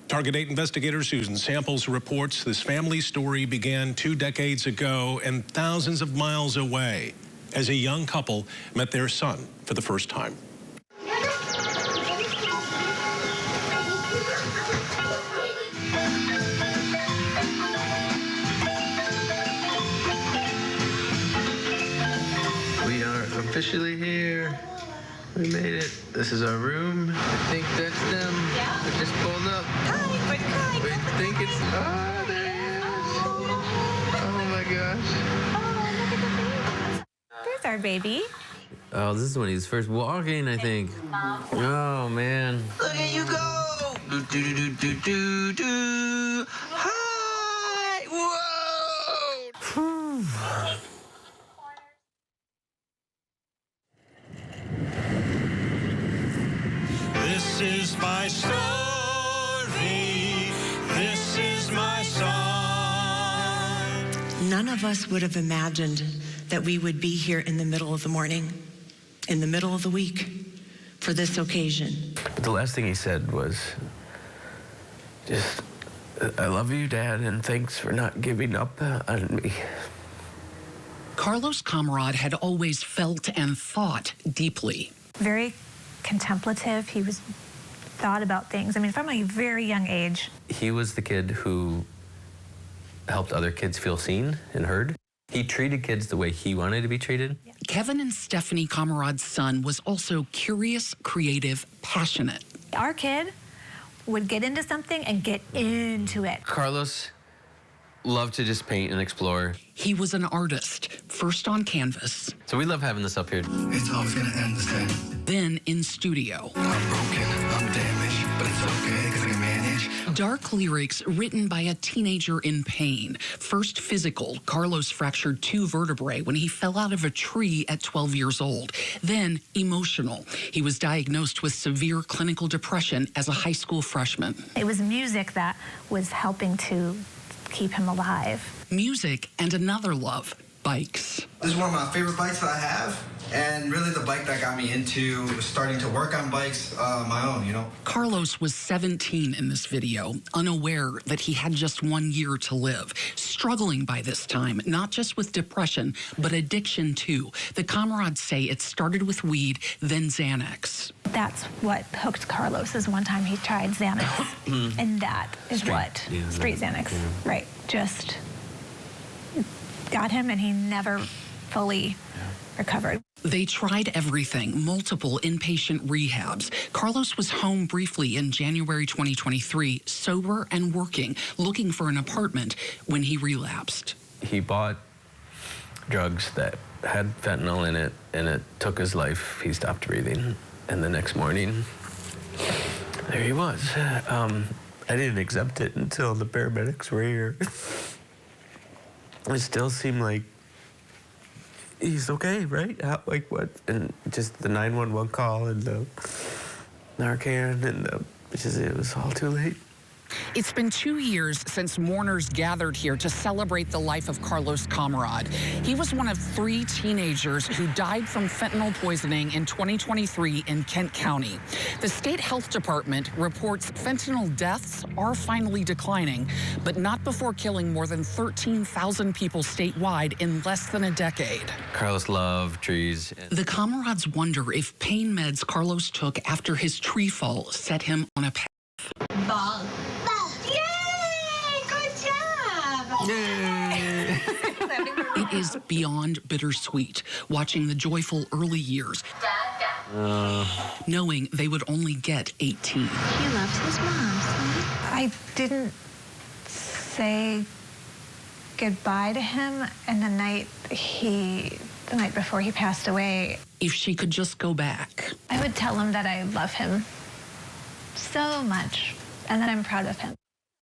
Target 8 investigator Susan Samples reports this family story began 2 decades ago and thousands of miles away as a young couple met their son for the first time. We are officially here. We made it. This is our room. I think that's them. Yeah. We just pulled up. Hi, we're crying. We think it's... Oh, there he is. Oh, my gosh. Oh, look at the baby. There's our baby. Oh, this is when he was first walking, I think. Oh, man. Look at you go. Do, do, do, do, do, do. Hi. Whoa. This is my story. This is my song. None of us would have imagined that we would be here in the middle of the morning, in the middle of the week, for this occasion. But the last thing he said was just, I love you, Dad, and thanks for not giving up on me. Carlos Kammeraad had always felt and thought deeply. Very contemplative. He was thought about things. I mean, from a very young age. He was the kid who helped other kids feel seen and heard. He treated kids the way he wanted to be treated. Kevin and Stephanie Kammeraad's son was also curious, creative, passionate. Our kid would get into something and get into it. Carlos loved to just paint and explore. He was an artist, first on canvas. So we love having this up here. It's always gonna end the same. Then in studio. I'm broken, I'm damaged, but it's okay because I can manage. Dark lyrics written by a teenager in pain. First physical, Carlos fractured 2 vertebrae when he fell out of a tree at 12 years old. Then emotional. He was diagnosed with severe clinical depression as a high school freshman. It was music that was helping to keep him alive. Music and another love, bikes. This is one of my favorite bikes that I have, and really the bike that got me into starting to work on bikes my own, you know. Carlos was 17 in this video, unaware that he had just 1 year to live, struggling by this time, not just with depression, but addiction too. The Kammeraads say it started with weed, then Xanax. That's what hooked Carlos, is one time he tried Xanax, and that is street Xanax, right, just got him, and he never fully recovered. They tried everything, multiple inpatient rehabs. Carlos was home briefly in January 2023, sober and working, looking for an apartment when he relapsed. He bought drugs that had fentanyl in it, and it took his life. He stopped breathing, and the next morning, there he was. I didn't accept it until the paramedics were here. It still seemed like he's okay, right? Like what? And just the 911 call and the Narcan and it was all too late. It's been 2 years since mourners gathered here to celebrate the life of Carlos Kammeraad. He was one of 3 teenagers who died from fentanyl poisoning in 2023 in Kent County. The state health department reports fentanyl deaths are finally declining, but not before killing more than 13,000 people statewide in less than a decade. Carlos loved trees. The Kammeraads wonder if pain meds Carlos took after his tree fall set him on a path. Ball. Yay! Good job! Yay! It is beyond bittersweet, watching the joyful early years, knowing they would only get 18. He loves his mom. I didn't say goodbye to him, and the night before he passed away, If she could just go back. I would tell him that I love him so much and that I'm proud of him.